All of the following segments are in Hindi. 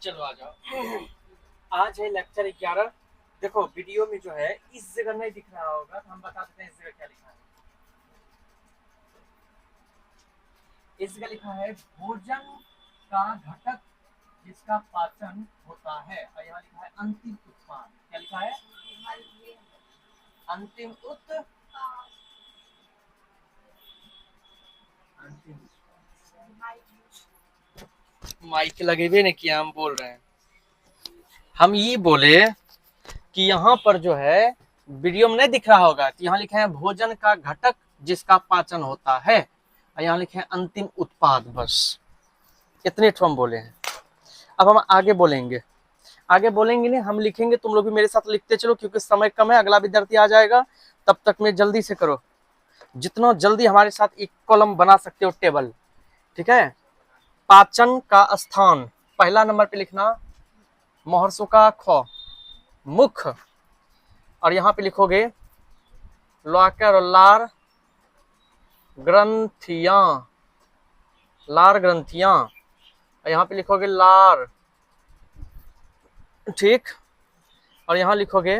चलो आ जाओ। आज है लेक्चर 11। देखो वीडियो में जो है इस जगह नहीं दिख रहा होगा तो हम बता देते हैं इस जगह क्या लिखा है। इस जगह लिखा है भोजन का घटक जिसका पाचन होता है, और यहाँ लिखा है अंतिम उत्पाद। क्या लिखा है? अंतिम माइक लगे हुए नहीं किया, हम बोल रहे हैं। हम ये बोले कि यहाँ पर जो है वीडियो में नहीं दिख रहा होगा कि यहाँ लिखा है भोजन का घटक जिसका पाचन होता है, और यहाँ लिखे हैं अंतिम उत्पाद। बस इतने ठो हम बोले हैं। अब हम आगे बोलेंगे। आगे बोलेंगे नहीं, हम लिखेंगे, तुम लोग भी मेरे साथ लिखते चलो क्योंकि समय कम है, अगला विद्यार्थी आ जाएगा। तब तक में जल्दी से करो, जितना जल्दी हमारे साथ एक कॉलम बना सकते हो टेबल। ठीक है। पाचन का स्थान पहला नंबर पे लिखना महर्षों का ख, मुख, और यहाँ पे लिखोगे लाकर लार ग्रंथियां, लार ग्रंथियां, यहाँ पे लिखोगे लार। ठीक। और यहाँ लिखोगे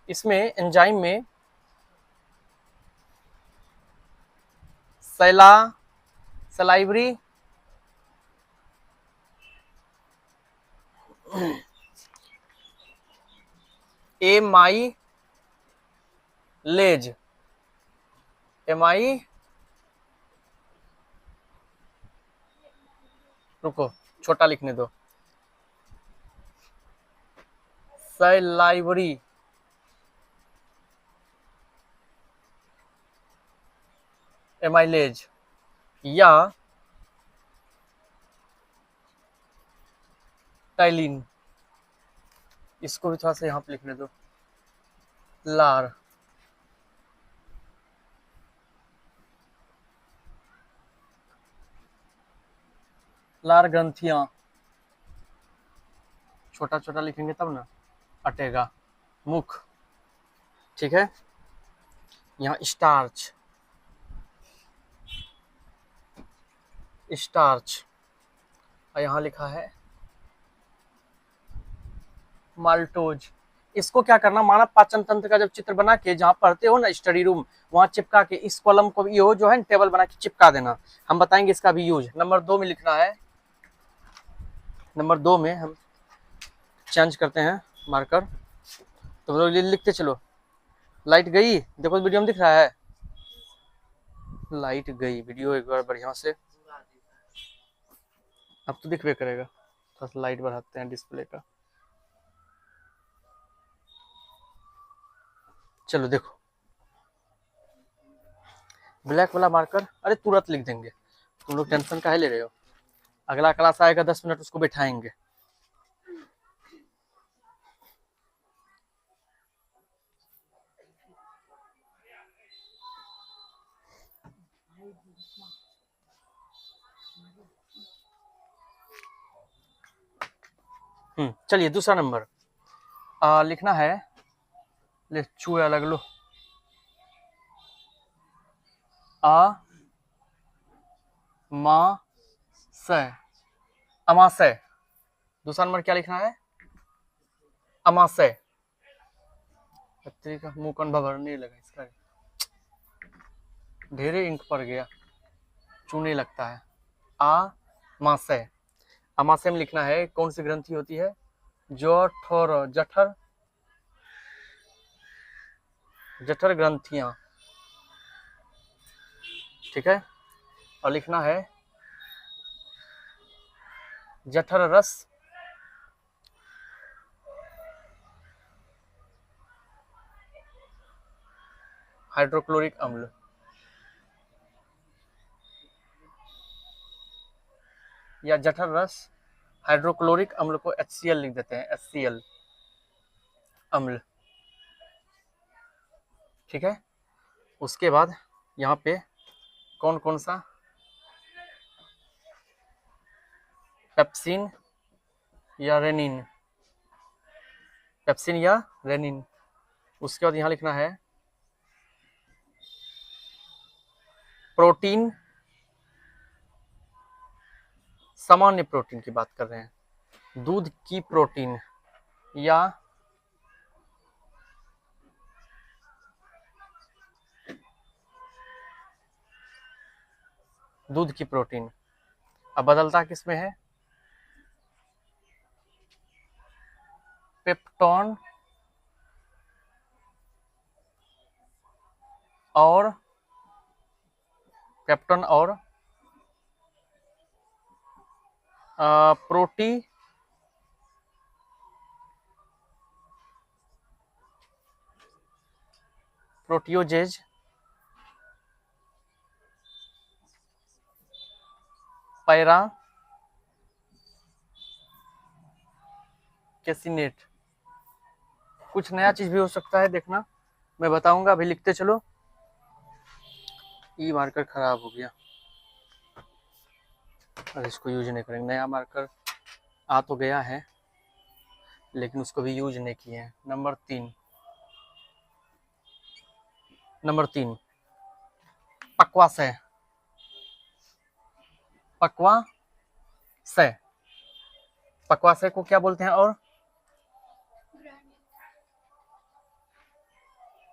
इसमें एंजाइम में सलाइवरी एमाइलेज, रुको छोटा लिखने दो, सलाइवरी एमाइलेज या टाइलिन, इसको भी थोड़ा सा यहाँ पे लिखने दो, लार। लार ग्रंथियां छोटा छोटा लिखेंगे तब ना अटेगा। मुख। ठीक है। यहाँ स्टार्च, स्टार्च, और यहाँ लिखा है माल्टोज। इसको क्या करना, मानव पाचन तंत्र का जब चित्र बना के जहाँ पढ़ते हो ना स्टडी रूम, वहां चिपका के इस कॉलम को भी जो है टेबल बना के चिपका देना। हम बताएंगे इसका भी यूज। नंबर 2 में लिखना है, नंबर 2 में हम चेंज करते हैं मार्कर, तो लोग लिखते चलो। लाइट गई, देखो वीडियो में दिख रहा है, लाइट गई। वीडियो एक बार बढ़िया से, अब तो दिखबे करेगा। थोड़ा सा लाइट बढ़ाते हैं डिस्प्ले का। चलो देखो, ब्लैक वाला मार्कर, अरे तुरंत लिख देंगे, तुम लोग टेंशन काहे ले रहे हो। अगला क्लास आएगा 10 मिनट उसको बैठाएंगे। चलिए दूसरा नंबर लिखना है, ले चूहे अलग लो, अमाशय, अमाशय। दूसरा नंबर क्या लिखना है? अमाशय। का मुंह कौन भरने लगा इसका, ढेरे इंक पड़ गया, चूने लगता है। अमाशय, अमाशय में लिखना है कौन सी ग्रंथि होती है? जठर, जठर, जठर ग्रंथियां। ठीक है। और लिखना है जठर रस, हाइड्रोक्लोरिक अम्ल। या जठर रस हाइड्रोक्लोरिक अम्ल को HCl लिख देते हैं, HCl अम्ल। ठीक है। उसके बाद यहाँ पे कौन कौन सा, पेप्सिन या रेनिन, पेप्सिन या रेनिन। उसके बाद यहाँ लिखना है प्रोटीन सामान्य प्रोटीन की बात कर रहे हैं। दूध की प्रोटीन या दूध की प्रोटीन। अब बदलता किस में है? पेप्टोन और प्रोटियोजेज पैरा कैसिनेट। कुछ नया चीज भी हो सकता है, देखना मैं बताऊंगा, अभी लिखते चलो। ई मार्कर खराब हो गया, और इसको यूज नहीं करेंगे। नया मार्कर आ तो गया है लेकिन उसको भी यूज नहीं किए हैं। नंबर तीन पकवा से। पकवा से को क्या बोलते हैं? और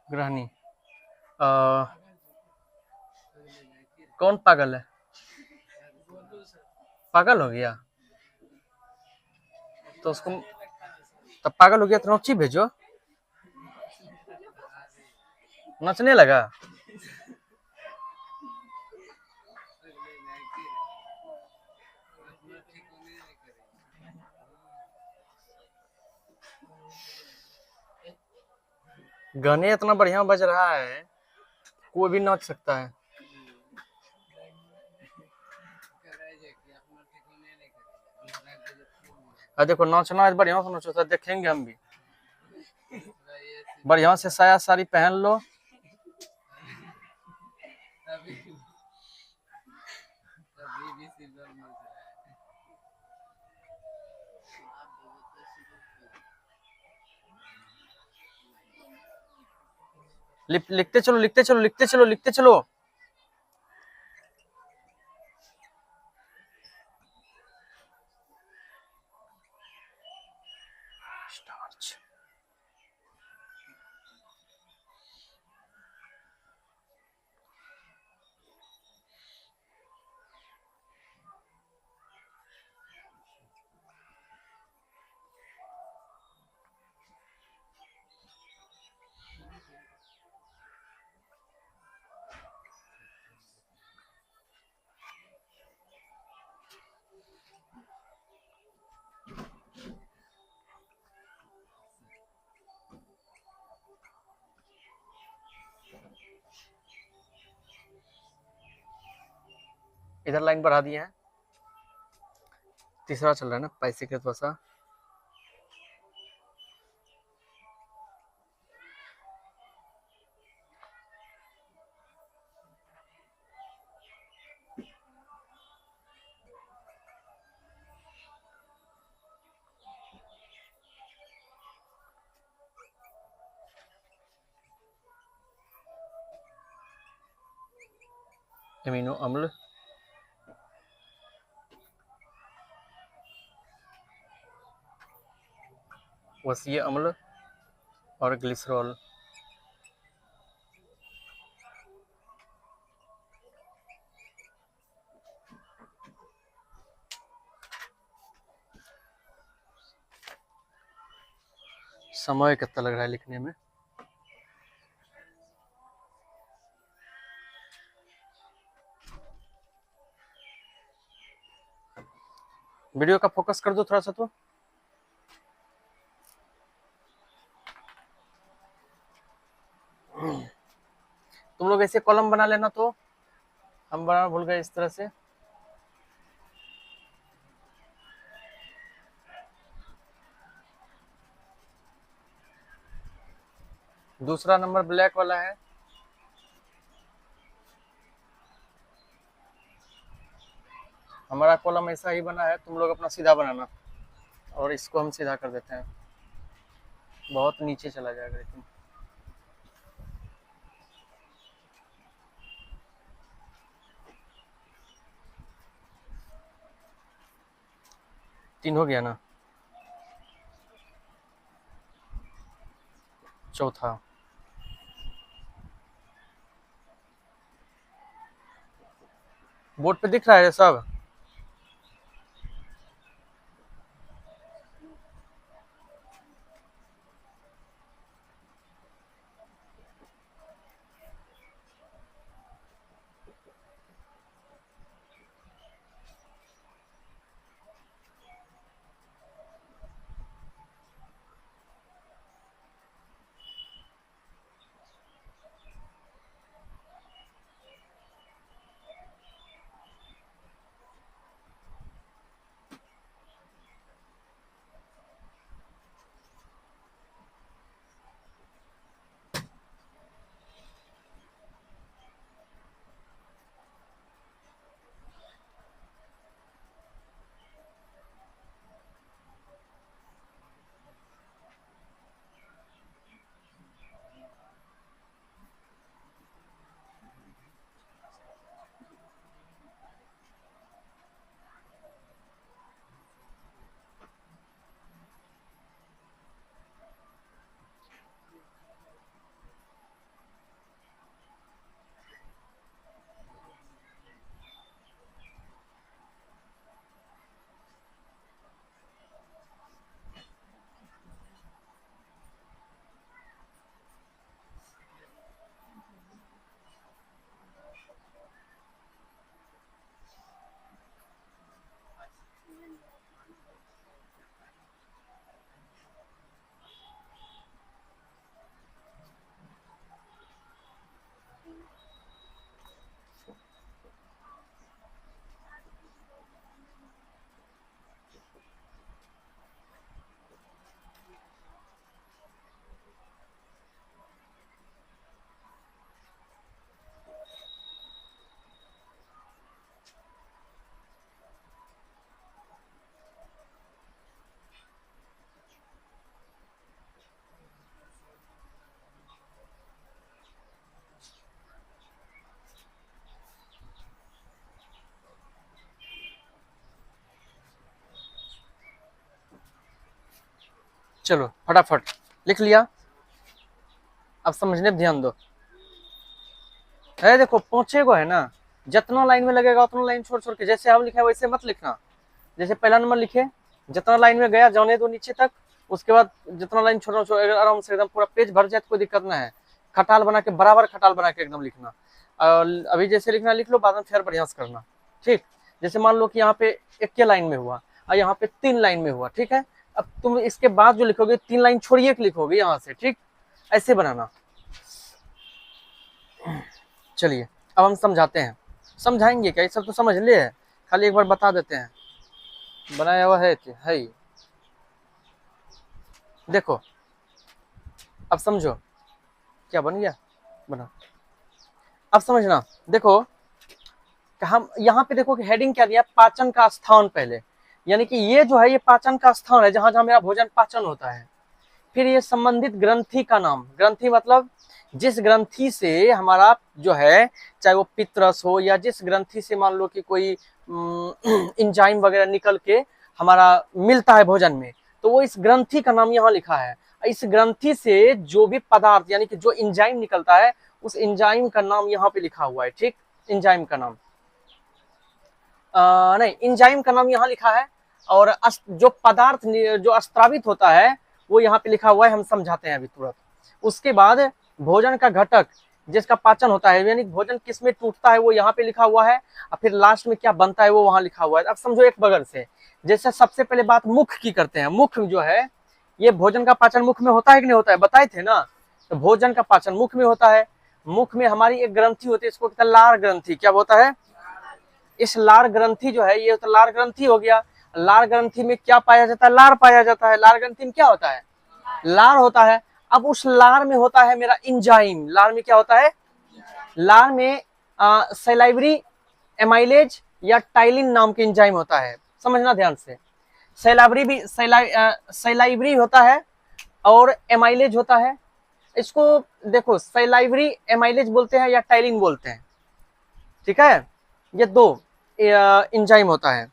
ग्रहणी। कौन पागल है? पागल हो गया तो उसको, तब पागल हो गया तो नोची भेजो। नचने लगा। गाने इतना बढ़िया बज रहा है, कोई भी नाच सकता है। देखो नाचना है, बढ़िया से नाचो तो देखेंगे हम भी। बढ़िया से साया साड़ी पहन लो। लिखते चलो लिखते चलो लिखते चलो लिखते चलो। इधर लाइन बढ़ा दिए हैं, तीसरा चल रहा है ना, पैसे के थोड़ा सा। एमिनो अम्ल, वसीय अम्ल और ग्लिसरॉल। समय कितना लग रहा है लिखने में? वीडियो का फोकस कर दो थोड़ा सा तो। तुम लोग ऐसे कॉलम बना लेना, तो हम बनाना भूल गए इस तरह से। दूसरा नंबर ब्लैक वाला है। हमारा कॉलम ऐसा ही बना है, तुम लोग अपना सीधा बनाना। और इसको हम सीधा कर देते हैं, बहुत नीचे चला जाएगा लेकिन। 3 हो गया ना, चौथा। बोर्ड पे दिख रहा है सब? चलो फटाफट लिख लिया, अब समझने पे ध्यान दो। है देखो पहुंचे को है ना, जितना लाइन में लगेगा उतना लाइन छोड़ छोड़ के, जैसे हम लिखे वैसे मत लिखना। जैसे पहला नंबर लिखे, जितना लाइन में गया जाने दो नीचे तक, उसके बाद जितना लाइन छोड़ना छोड़, आराम से एकदम पूरा पेज भर जाए तो कोई दिक्कत ना है। खटाल बना के, बराबर खटाल बना के एकदम लिखना। और अभी जैसे लिखना लिख लो, बाद में फिर प्रयास करना, ठीक। जैसे मान लो कि यहाँ पे एक के लाइन में हुआ और यहाँ पे 3 लाइन में हुआ, ठीक है। अब तुम इसके बाद जो लिखोगे 3 लाइन छोड़िए के लिखोगे यहाँ से, ठीक, ऐसे बनाना। चलिए अब हम समझाते हैं। समझाएंगे क्या, ये सब तो समझ ले है, खाली एक बार बता देते हैं। बनाया हुआ है ही। देखो अब समझो, क्या बन गया, बना। अब समझना, देखो हम यहाँ पे देखो कि हेडिंग क्या दिया, पाचन का स्थान पहले, यानी कि ये जो है ये पाचन का स्थान है, जहां जहां मेरा भोजन पाचन होता है। फिर ये संबंधित ग्रंथि का नाम, ग्रंथि मतलब जिस ग्रंथि से हमारा जो है, चाहे वो पित्रस हो या जिस ग्रंथि से मान लो कि कोई इंजाइम वगैरह निकल के हमारा मिलता है भोजन में, तो वो इस ग्रंथि का नाम यहाँ लिखा है। इस ग्रंथि से जो भी पदार्थ यानी कि जो इंजाइम निकलता है, उस इंजाइम का नाम यहाँ पे लिखा हुआ है, ठीक। इंजाइम का नाम नहीं, इंजाइम का नाम यहाँ लिखा है, और जो पदार्थ जो स्त्रावित होता है वो यहाँ पे लिखा हुआ है, हम समझाते हैं अभी तुरंत। उसके बाद भोजन का घटक जिसका पाचन होता है, यानी भोजन किस में टूटता है वो यहाँ पे लिखा हुआ है, और फिर लास्ट में क्या बनता है वो वहां लिखा हुआ है। अब समझो एक बगल से, जैसे सबसे पहले बात मुख की करते हैं। मुख जो है, ये भोजन का पाचन मुख में होता है कि नहीं होता है, बताए थे ना। तो भोजन का पाचन मुख में होता है। मुख में हमारी एक ग्रंथि होती है, इसको कहते हैं लार ग्रंथि। क्या होता है, इस लार ग्रंथि जो है, ये तो लार ग्रंथि हो गया। लार ग्रंथि में क्या पाया जाता है, लार पाया जाता है। लार ग्रंथि में क्या होता है, लार होता है। अब उस लार में होता है मेरा इंजाइम। लार में क्या होता है, लार में सेलाइवरी एमाइलेज या टाइलिन नाम के इंजाइम होता है, समझना ध्यान से। सेलाइवरी भी सेलाइवरी होता है और एमाइलेज होता है। इसको देखो, सेलाइवरी एमाइलेज बोलते हैं या टाइलिन बोलते हैं, ठीक है। ये दो इंजाइम होता है।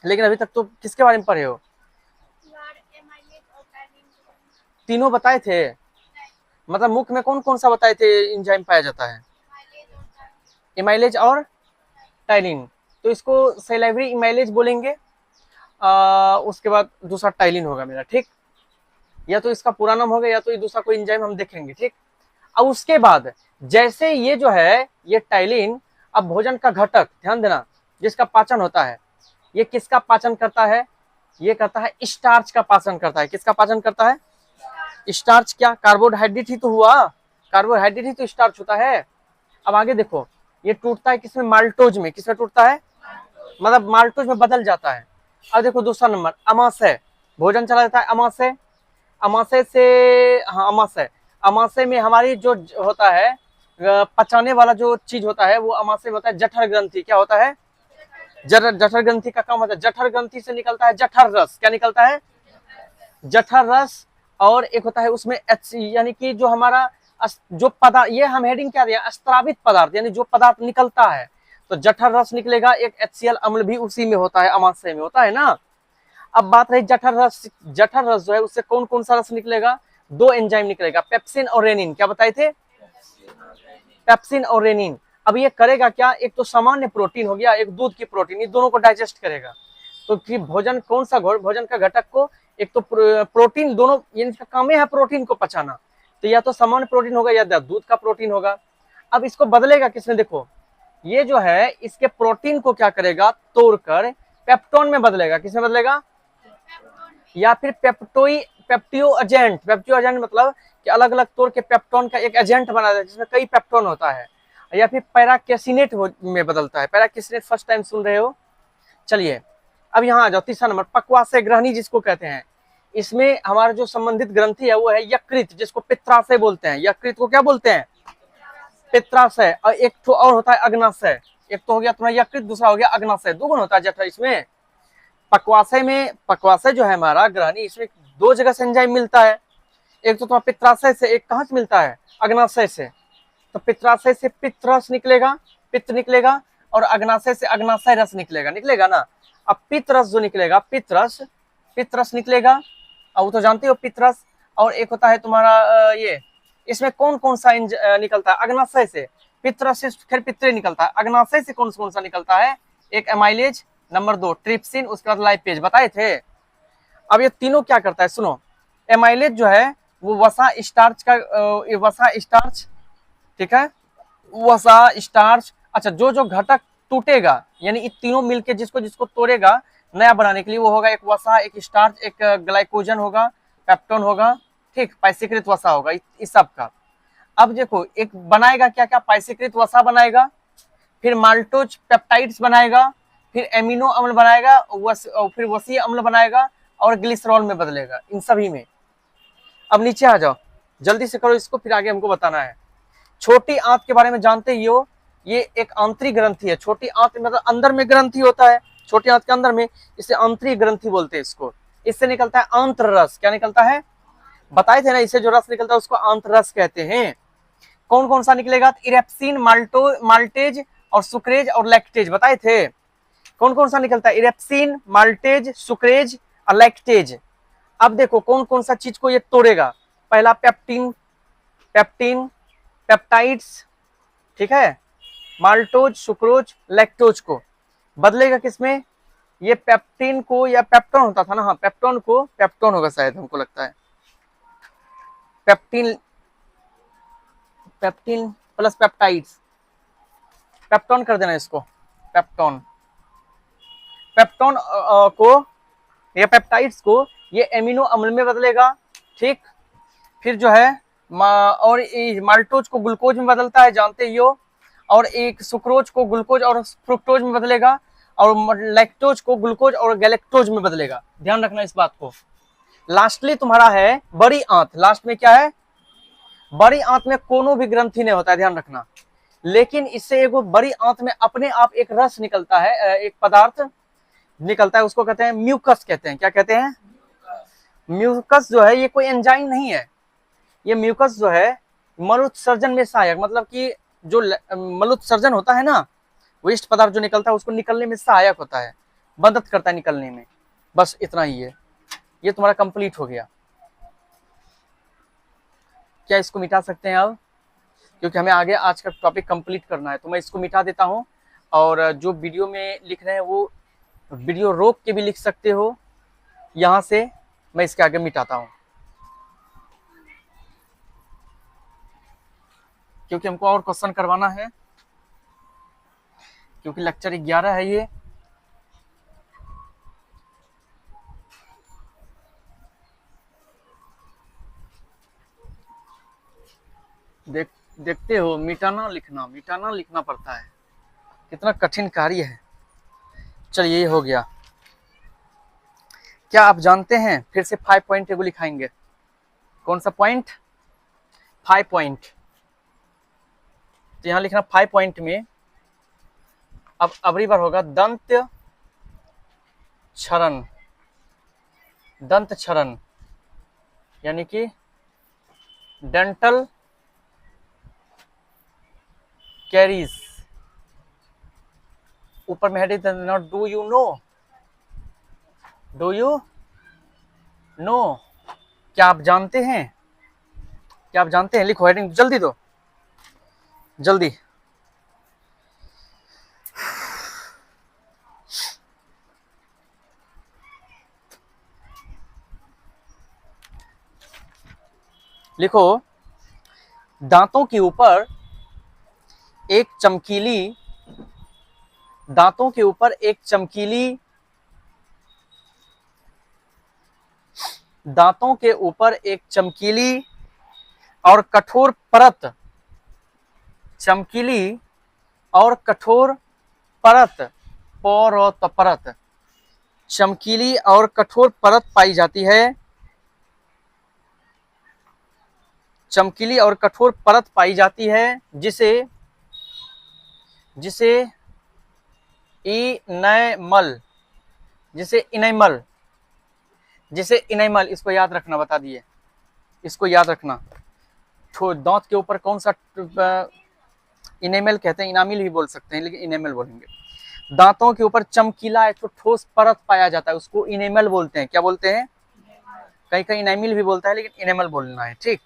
लेकिन अभी तक तो किसके बारे में पढ़े हो? तीनों बताए थे, मतलब मुख्य में कौन कौन सा बताए थे एंजाइम पाया जाता है? इमाइलेज और टाइलिन। तो इसको सेलेवरी इमाइलेज बोलेंगे। उसके बाद दूसरा टाइलिन होगा मेरा, ठीक। या तो इसका पूरा नाम होगा या तो ये दूसरा कोई एंजाइम हम देखेंगे, ठीक। अब उसके बाद जैसे ये जो है ये टाइलिन, अब भोजन का घटक, ध्यान देना, जिसका पाचन होता है, ये किसका पाचन करता है? ये करता है स्टार्च का पाचन करता है। किसका पाचन करता है? स्टार्च। क्या कार्बोहाइड्रेट ही तो हुआ, कार्बोहाइड्रेट ही तो स्टार्च होता है। अब आगे देखो, ये टूटता है किसमें? माल्टोज में। किसमें टूटता है? मतलब माल्टोज में बदल जाता है। अब देखो दूसरा नंबर, अमाशय। भोजन चला जाता है अमाशय, अमाशय से, हाँ अमाशय, अमाशय में हमारी जो होता है पचाने वाला जो चीज होता है वो अमाशय में होता है जठर ग्रंथि। क्या होता है? जठर ग्रंथि का काम होता है, जठर ग्रंथि से निकलता है जठर रस। क्या निकलता है? जठर रस। और एक होता है उसमें यानी कि जो हमारा जो पदार्थ, ये हम हेडिंग क्या दिया? स्त्रावित पदार्थ, यानी जो पदार्थ निकलता है, तो जठर रस निकलेगा। एक HCl अम्ल भी उसी में होता है, अमाशय में होता है ना। अब बात रही जठर रस। जठर रस जो है उससे कौन कौन सा रस निकलेगा? दो एंजाइम निकलेगा, पेप्सिन और रेनिन। क्या बताए थे? पेप्सिन और रेनिन। अब ये करेगा क्या? एक तो सामान्य प्रोटीन हो गया, एक दूध की प्रोटीन, ये दोनों को डाइजेस्ट करेगा। तो कि भोजन कौन सा भोजन का घटक को, एक तो प्रोटीन, दोनों इनका काम है प्रोटीन को पचाना, तो या तो सामान्य प्रोटीन होगा या दूध का प्रोटीन होगा। अब इसको बदलेगा किसमें? देखो ये जो है इसके प्रोटीन को क्या करेगा? तोड़कर पेप्टोन में बदलेगा। किसमें बदलेगा? या फिर पेप्टियो एजेंट। पेप्टियो एजेंट मतलब कि अलग अलग तोड़ के पेप्टोन का एक एजेंट बना देता है जिसमें कई पेप्टोन होता है। या फिर पैराकेसिनेट में बदलता है। पैराकेसिनेट फर्स्ट टाइम सुन रहे हो? चलिए अब यहाँ आ जाओ, तीसरा नंबर, पक्वाशय ग्रहणी जिसको कहते हैं। इसमें हमारा जो संबंधित ग्रंथि है वो है यकृत, जिसको पित्राशय बोलते हैं। यकृत को क्या बोलते हैं? पित्राशय। और एक तो और होता है अग्नाशय। एक तो हो गया तुम्हारा यकृत, दूसरा हो गया अग्नाशय। दो गुण होता है जठर इसमें। पक्वाशय में, पक्वाशय जो है हमारा ग्रहणी, इसमें दो जगह से एंजाइम मिलता है। एक तो तुम्हारा पित्राशय से, एक कहाँ से मिलता है? अग्नाशय से। तो पित्राशय से पित्त रस निकलेगा, पित्त निकलेगा, और अग्नाशय से अग्नाशय रस निकलेगा, निकलेगा ना। अब पित्त रस जो निकलेगा, पित्त रस निकलेगा, और वो तो जानते हो पित्त रस। और एक होता है तुम्हारा ये, इसमें कौन कौन सा निकलता है? अग्नाशय से। पित्त रस से फिर पित्त निकलता है। अग्नाशय से कौन कौन सा निकलता है? एक एमाइलेज, नंबर 2 ट्रिप्सिन, उसके बाद लाइपेज बताए थे। अब ये तीनों क्या करता है सुनो। एमाइलेज जो है वो वसा स्टार्च का, वसा स्टार्च, ठीक है, वसा स्टार्च। अच्छा, जो जो घटक टूटेगा, यानी इन तीनों मिलके जिसको जिसको तोड़ेगा नया बनाने के लिए, वो होगा एक वसा, एक स्टार्च, एक ग्लाइकोजन होगा, पेप्टोन होगा, ठीक, पैसिकृत वसा होगा, इस सब का। अब देखो एक बनाएगा क्या क्या? पैसिकृत वसा बनाएगा, फिर माल्टोज पेप्टाइड्स बनाएगा, फिर एमिनो अम्ल बनाएगा, फिर वसीय अम्ल बनाएगा, और ग्लिसरॉल में बदलेगा, इन सभी में। अब नीचे आ जाओ, जल्दी से करो इसको, फिर आगे हमको बताना है। छोटी आंत के बारे में जानते ही हो, ये एक आंतरिक ग्रंथि है। छोटी आंत मतलब अंदर में ग्रंथि होता है, छोटी आंत के अंदर में, इसे आंतरिक ग्रंथि बोलते हैं इसको। इससे निकलता है आंत्र रस। क्या निकलता है? बताए थे ना, इससे जो रस निकलता है उसको आंत्र रस कहते हैं। कौन कौन सा निकलेगा? इरेप्सिन, माल्टेज और सुक्रेज और लैक्टेज बताए थे। कौन कौन सा निकलता है? इरेप्सिन, माल्टेज, सुक्रेज और लैक्टेज। अब देखो कौन कौन सा चीज को ये तोड़ेगा। पहला पेप्टिन, पेप्टाइड्स, ठीक है, माल्टोज, सुक्रोज, लैक्टोज को बदलेगा किसमें? ये पेप्टिन को, या पेप्टोन होता था ना, हाँ पेप्टोन को, पेप्टोन होगा शायद, हमको लगता है पेप्टिन, पेप्टिन प्लस पेप्टाइड्स, पेप्टोन कर देना इसको, पेप्टोन। पेप्टोन को या पेप्टाइड्स को ये एमिनो अम्ल में बदलेगा, ठीक। फिर जो है और माल्टोज को ग्लूकोज में बदलता है, जानते ही हो। और एक सुक्रोज को ग्लूकोज और फ्रुक्टोज में बदलेगा, और लैक्टोज को ग्लूकोज और गैलेक्टोज में बदलेगा। ध्यान रखना इस बात को। लास्टली तुम्हारा है बड़ी आंत। लास्ट में क्या है? बड़ी आंत में कोनो भी ग्रंथि नहीं होता है, ध्यान रखना। लेकिन इससे एक बड़ी आंत में अपने आप एक रस निकलता है, एक पदार्थ निकलता है, उसको कहते हैं म्यूकस कहते हैं। क्या कहते हैं? म्यूकस जो है ये कोई एंजाइम नहीं है। ये म्यूकस जो है मलोत्सर्जन में सहायक, मतलब कि जो मलोत्सर्जन होता है ना, वेस्ट पदार्थ जो निकलता है उसको निकलने में सहायक होता है। मदद करता है निकलने में। बस इतना ही है, ये तुम्हारा कंप्लीट हो गया। क्या इसको मिटा सकते हैं अब, क्योंकि हमें आगे आज का टॉपिक कंप्लीट करना है। तो मैं इसको मिटा देता हूँ, और जो वीडियो में लिख रहे हैं वो वीडियो रोक के भी लिख सकते हो। यहाँ से मैं इसके आगे मिटाता हूँ, क्योंकि हमको और क्वेश्चन करवाना है, क्योंकि लेक्चर 11 है ये। देखते हो, मिटाना लिखना पड़ता है, कितना कठिन कार्य है। चलिए, ये हो गया। क्या आप जानते हैं, फिर से 5 पॉइंट एगो लिखाएंगे। कौन सा पॉइंट? 5 पॉइंट। तो यहाँ लिखना 5 पॉइंट में, अब अगली बार होगा दंत क्षरण, यानी कि डेंटल कैरीज। ऊपर में heading not do you know, क्या आप जानते हैं? लिखो हेडिंग, जल्दी दो, जल्दी। लिखो, दांतों के ऊपर एक चमकीली और कठोर परत चमकीली और कठोर परत पाई जाती है, जिसे इनेमल, इसको याद रखना, बता दिए, इसको याद रखना। दांत के ऊपर कौन सा इनेमल कहते हैं, इनामिल भी बोल सकते हैं, लेकिन इनेमल बोलेंगे। दांतों के ऊपर चमकीला एक ठोस परत पाया जाता है, उसको इनेमल बोलते हैं। क्या बोलते हैं? कहीं कहीं इनेमिल भी बोलता है, लेकिन इनेमल बोलना है, ठीक।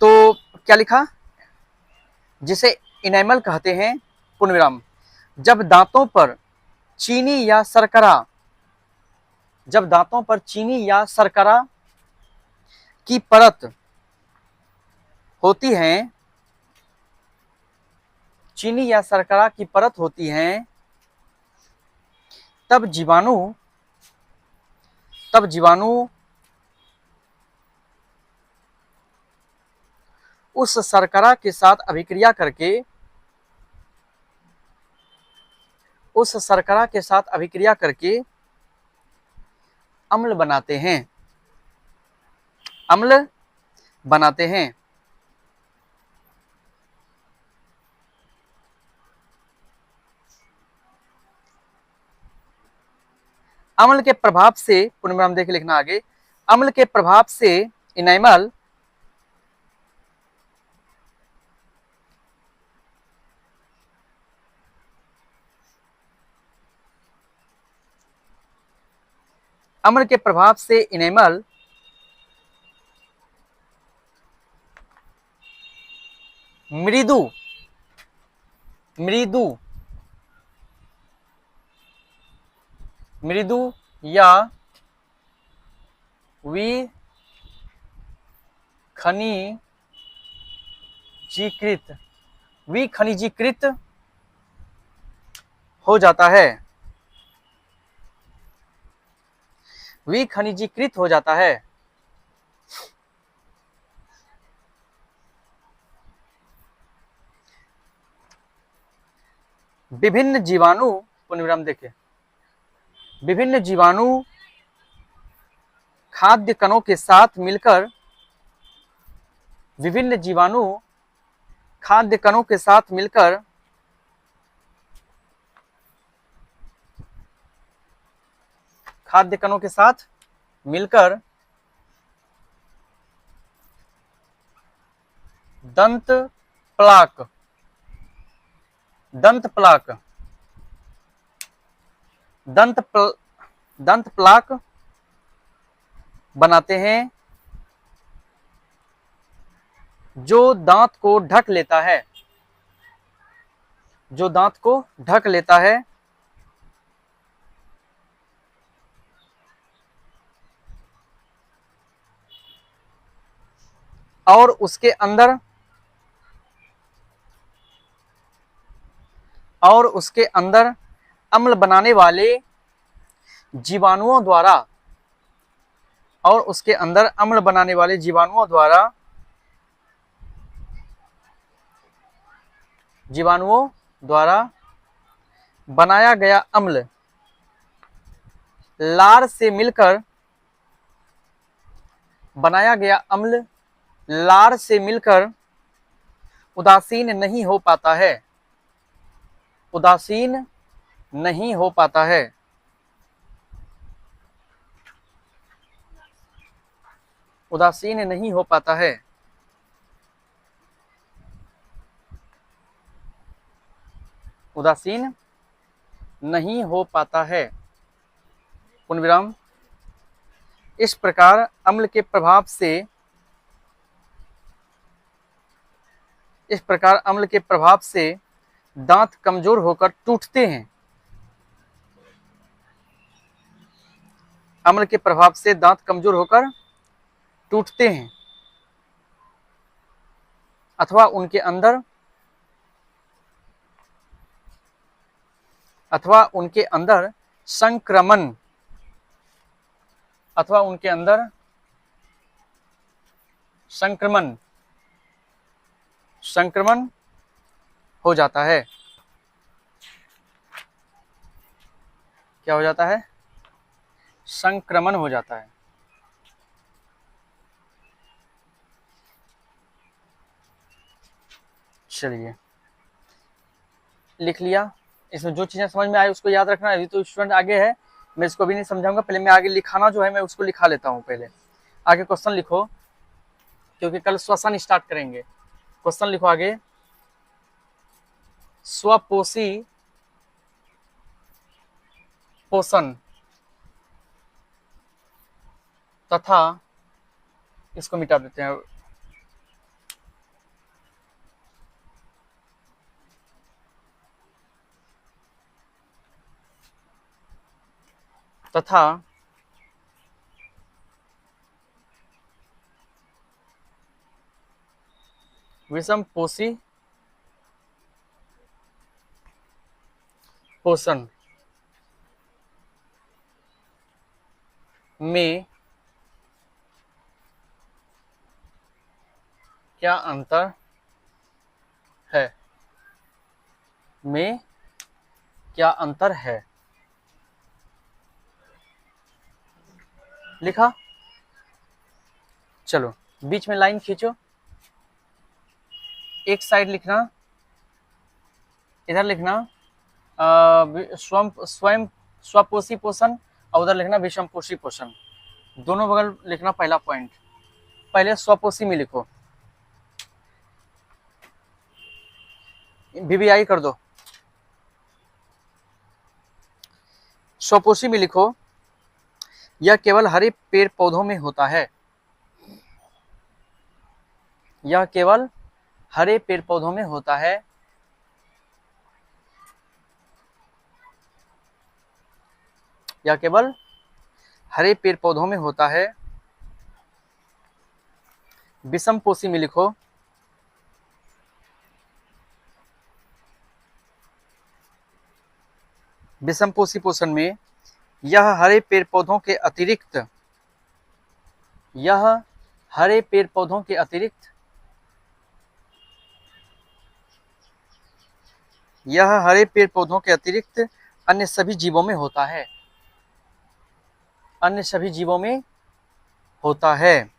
तो क्या लिखा? जिसे इनेमल कहते हैं, पूर्णविराम। जब दांतों पर चीनी या शर्करा की परत होती है, तब जीवाणु उस शर्करा के साथ अभिक्रिया करके अम्ल बनाते हैं। अम्ल के प्रभाव से, पुनर्विराम देख लिखना आगे, अम्ल के प्रभाव से इनेमल मृदु या विखनिजीकृत हो जाता है। विभिन्न जीवाणु, पुनर्विराम देखें, विभिन्न जीवाणु खाद्य कणों के साथ मिलकर दंत प्लाक दंत प्लाक बनाते हैं जो दांत को ढक लेता है, जो दांत को ढक लेता है, और उसके अंदर अम्ल बनाने वाले जीवाणुओं द्वारा, और उसके अंदर अम्ल बनाने वाले जीवाणुओं द्वारा बनाया गया अम्ल लार से मिलकर उदासीन नहीं हो पाता है, उदासीन नहीं हो पाता है, उदासीन नहीं हो पाता है, उदासीन नहीं हो पाता है। पूर्णविराम। इस प्रकार अम्ल के प्रभाव से दांत कमजोर होकर टूटते हैं। अम्ल के प्रभाव से दांत कमजोर होकर टूटते हैं अथवा उनके अंदर संक्रमण हो जाता है। क्या हो जाता है? संक्रमण हो जाता है। चलिए, लिख लिया। इसमें जो चीजें समझ में आई उसको याद रखना। अभी तो स्टूडेंट आगे है, मैं इसको भी नहीं समझाऊंगा। पहले मैं आगे लिखाना जो है मैं उसको लिखा लेता हूँ। पहले आगे क्वेश्चन लिखो, क्योंकि कल श्वसन स्टार्ट करेंगे। क्वेश्चन लिखो आगे। स्वपोषी पोषण तथा, इसको मिटा देते हैं, तथा विषमपोषी पोषण में क्या अंतर है? में क्या अंतर है? लिखा? चलो बीच में लाइन खींचो, एक साइड लिखना, इधर लिखना स्वयं स्वपोषी पोषण, और उधर लिखना विषमपोषी पोषण। दोनों बगल लिखना। पहला पॉइंट, पहले स्वपोषी में लिखो, VVI कर दो। स्वपोषी में लिखो, यह केवल हरे पेड़ पौधों में होता है। यह केवल हरे पेड़ पौधों में होता है। यह केवल हरे पेड़ पौधों में होता है। विषमपोषी में लिखो, विषमपोषी पोषण में यह हरे पेड़ पौधों के अतिरिक्त, यह हरे पेड़ पौधों के अतिरिक्त, यह हरे पेड़ पौधों के अतिरिक्त अन्य सभी जीवों में होता है। अन्य सभी जीवों में होता है।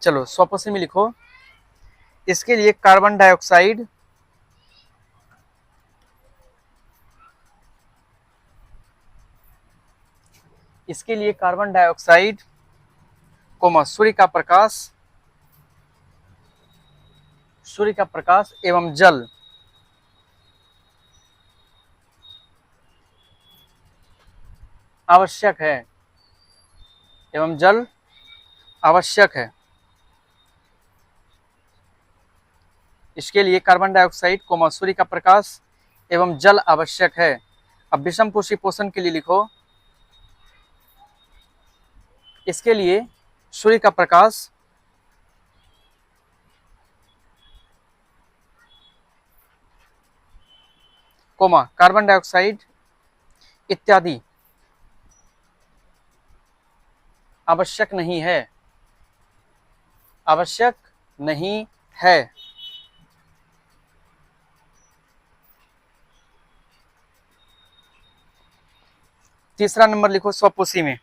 चलो स्वपोषी में लिखो, इसके लिए कार्बन डाइऑक्साइड सूर्य का प्रकाश सूर्य का प्रकाश एवं जल आवश्यक है, एवं जल आवश्यक है। इसके लिए कार्बन डाइऑक्साइड कोमा सूर्य का प्रकाश एवं जल आवश्यक है। अब विषम पोषी पोषण के लिए लिखो, इसके लिए सूर्य का प्रकाश कोमा कार्बन डाइऑक्साइड इत्यादि आवश्यक नहीं है, आवश्यक नहीं है। तीसरा नंबर लिखो स्वपोषी में,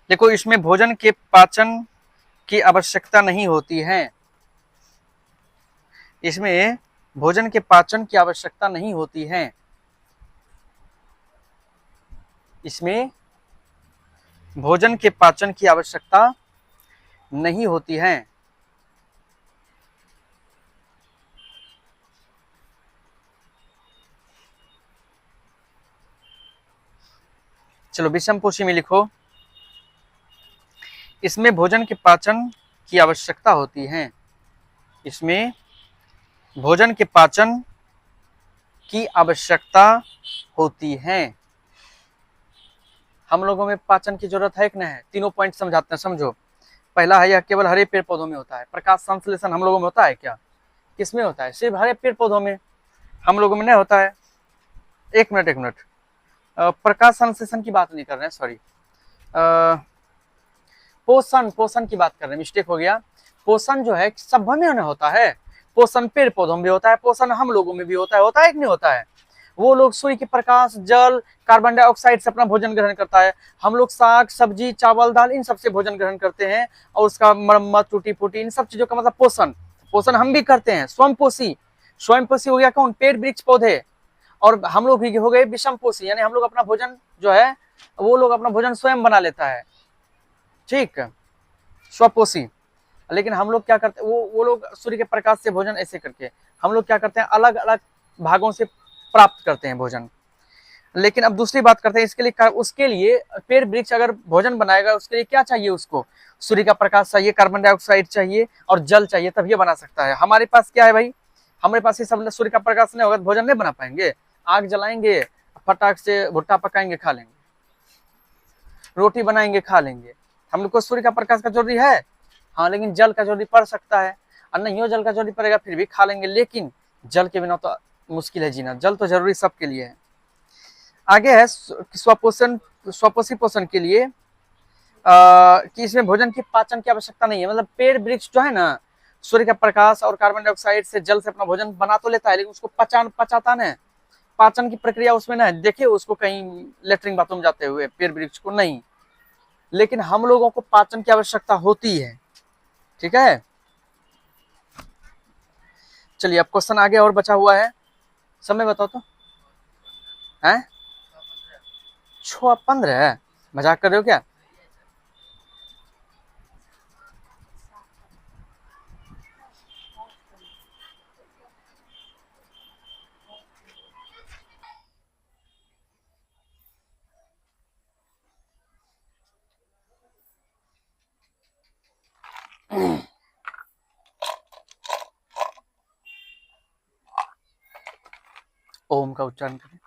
देखो इसमें भोजन के पाचन की आवश्यकता नहीं होती है, इसमें भोजन के पाचन की आवश्यकता नहीं होती है, इसमें भोजन के पाचन की आवश्यकता नहीं होती है। चलो विषमपोषी में लिखो, इसमें भोजन के पाचन की आवश्यकता होती है, इसमें भोजन के पाचन की आवश्यकता होती है। हम लोगों में पाचन की जरूरत है कि नहीं है? तीनों पॉइंट समझाते हैं, समझो। पहला है, यह केवल हरे पेड़ पौधों में होता है। प्रकाश संश्लेषण हम लोगों में होता है क्या? किसमें होता है? सिर्फ हरे पेड़ पौधों में, हम लोगों में नहीं होता है। एक मिनट, प्रकाश संश्लेषण की बात नहीं कर रहे हैं, सॉरी, पोषण की बात कर रहे हैं, मिस्टेक हो गया। पोषण जो है सब में होता है, पोषण पेड़ पौधों में भी होता है, पोषण हम लोगों में भी होता है कि नहीं होता है? वो लोग सूर्य के प्रकाश, जल, कार्बन डाइऑक्साइड से अपना भोजन ग्रहण करता है। हम लोग साग सब्जी चावल दाल इन सब से भोजन ग्रहण करते हैं, और उसका मरम्मत टूटी फूटी इन सब चीजों का मतलब पोषण हम भी करते हैं। स्वयंपोषी हो गया कौन? पेड़ वृक्ष पौधे। और हम लोग भी हो गए विषमपोषी, यानी हम लोग अपना भोजन जो है, वो लोग अपना भोजन स्वयं बना लेता है, ठीक, स्वपोषी। लेकिन हम लोग क्या करते हैं, वो लोग सूर्य के प्रकाश से भोजन ऐसे करके, हम लोग क्या करते हैं, अलग अलग भागों से प्राप्त करते हैं भोजन। लेकिन अब दूसरी बात करते हैं, उसके लिए पेड़ वृक्ष अगर भोजन बनाएगा, उसके लिए क्या चाहिए? उसको सूर्य का प्रकाश चाहिए, कार्बन डाइऑक्साइड चाहिए और जल चाहिए, तब ये बना सकता है। हमारे पास क्या है भाई? हमारे पास ये सब सूर्य का प्रकाश नहीं होगा तो भोजन नहीं बना पाएंगे। आग जलाएंगे, फटाक से भुट्टा पकाएंगे, खा लेंगे, रोटी बनाएंगे, खा लेंगे। हम लोग को सूर्य का प्रकाश का जरूरी है, हाँ, लेकिन जल का जरूरी पड़ सकता है, और नहीं हो जल का जरूरी पड़ेगा फिर भी खा लेंगे, लेकिन जल के बिना तो मुश्किल है जीना। जल तो जरूरी सबके लिए है। आगे है स्वपोषी पोषण के लिए कि इसमें भोजन की पाचन की आवश्यकता नहीं है। मतलब पेड़ वृक्ष जो है ना, सूर्य का प्रकाश और कार्बन डाइऑक्साइड से, जल से अपना भोजन बना तो लेता है, लेकिन उसको पचाता ना, पाचन की प्रक्रिया उसमें ना देखिए उसको कहीं लेटरिन बाथरूम जाते हुए, पेड़ वृक्ष को नहीं। लेकिन हम लोगों को पाचन की आवश्यकता होती है, ठीक है। चलिए अब क्वेश्चन आगे और बचा हुआ है, समय बताओ तो है। 6:15 है? मजाक कर रहे हो क्या? ओम का उच्चारण करें।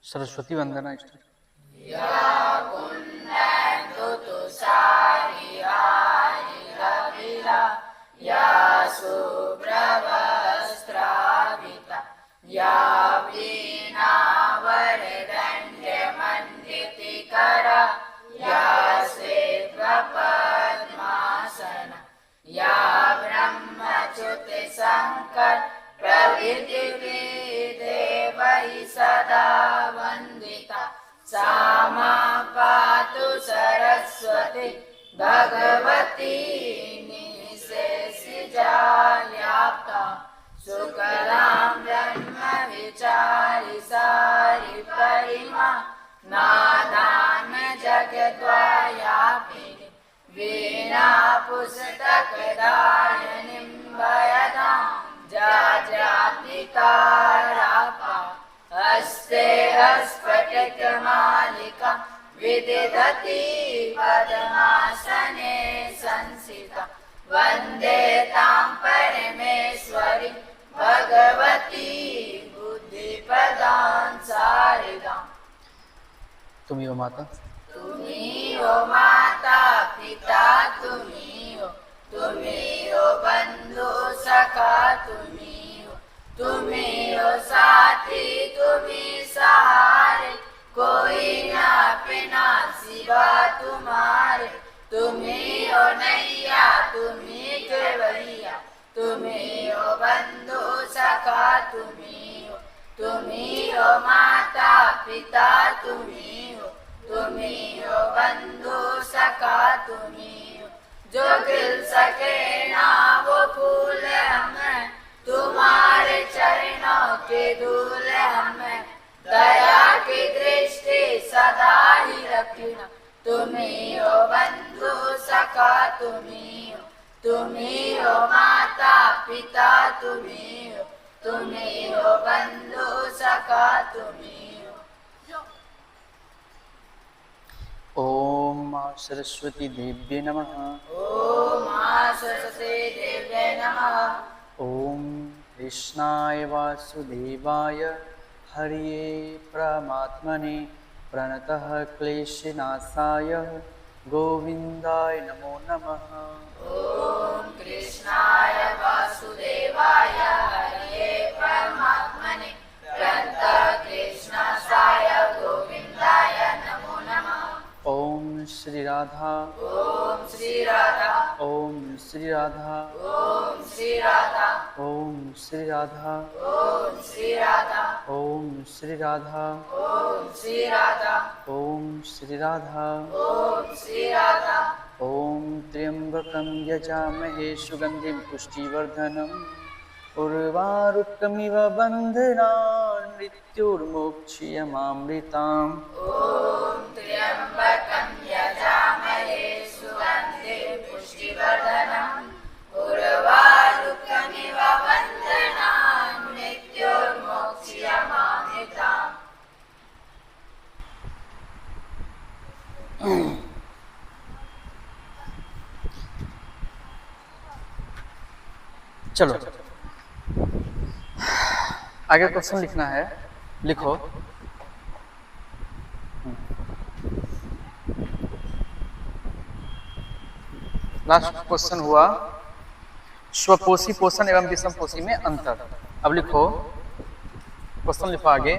सरस्वती वंदना। तुम्ही हो माता, तुम्ही हो माता पिता, तुम्ही हो बंधु सखा, तुम्ही हो साथी, तुम्ही सहारे, कोई ना अपना सिवा तुम्हारे। तुम्ही हो नैया, तुम्ही केवैया, तुम्ही हो बंधु सखा, तुम्ही हो माता पिता, तुम्ही हो बंधु सखा, तुम्ही हो जो खिल सके ना वो फूल हमें, तुम्हारे चरणों के धूल हमें, दया की दृष्टि सदा ही रखना। तुम्ही हो बंधु सखा, तुम्ही हो माता पिता, तुम्ही हो बंधु सखा, तुम्ही हो। ओम मां सरस्वती देव्ये नमः। ओम मां सरस्वती देव्ये नमः। ओम कृष्णाय वासुदेवाय हरिये परमात्मने प्रणतः क्लेशनाशाय गोविन्दाय नमो नमः। ओम कृष्णाय वासुदेवाय हरिये परमात्मने प्रणतः क्लेशनाशाय गोविन्दाय नमो नमः। ओम श्री राधा, ओम श्री राधा, ओम श्री राधा, ओम श्री राधा, ओम श्री राधा, ओम श्री राधा, ओम श्री राधा, ओम श्री राधा, ओम श्री राधा, ओम श्री राधा। ओम त्र्यंबकं यजामहे सुगंधिं पुष्टिवर्धनम् उर्वारुकमिव बन्धनान् मृत्युर्मोक्षयमामृताम्। ओम त्र्यंबकं यजामहे सुगन्धिं पुष्टिवर्धनम् उर्वारुकमिव बन्धनान् मृत्युर्मोक्षयमामृताम्। चलो आगे क्वेश्चन लिखना है, लिखो। लास्ट क्वेश्चन हुआ स्वपोषी पोषण एवं विषमपोषी में अंतर। अब लिखो, क्वेश्चन लिखो आगे।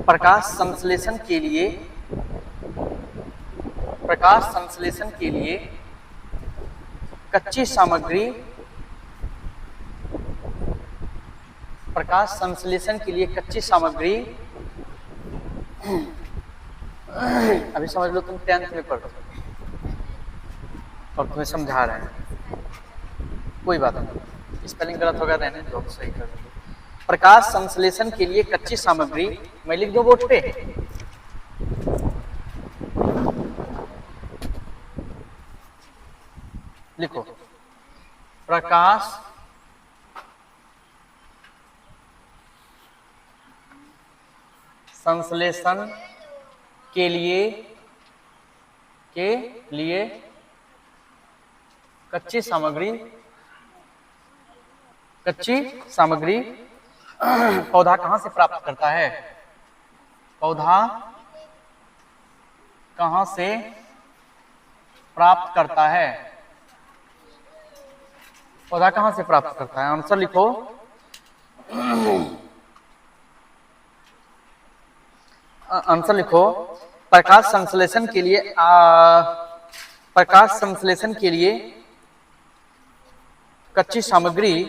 प्रकाश संश्लेषण के लिए कच्ची सामग्री, प्रकाश संश्लेषण के लिए कच्ची सामग्री, अभी समझ लो तुम 10th में पढ़ो और तुम्हें समझा रहे हैं, कोई बात नहीं, स्पेलिंग गलत होगा रहने दो, सही कर दो। प्रकाश संश्लेषण के लिए कच्ची सामग्री, मैं लिख दो बोर्ड पे। लिखो, प्रकाश संश्लेषण के लिए कच्ची सामग्री पौधा कहां से प्राप्त करता है? पौधा कहां से प्राप्त करता है? पौधा कहां से प्राप्त करता है? आंसर लिखो। आंसर लिखो। प्रकाश संश्लेषण के लिए प्रकाश संश्लेषण के लिए कच्ची सामग्री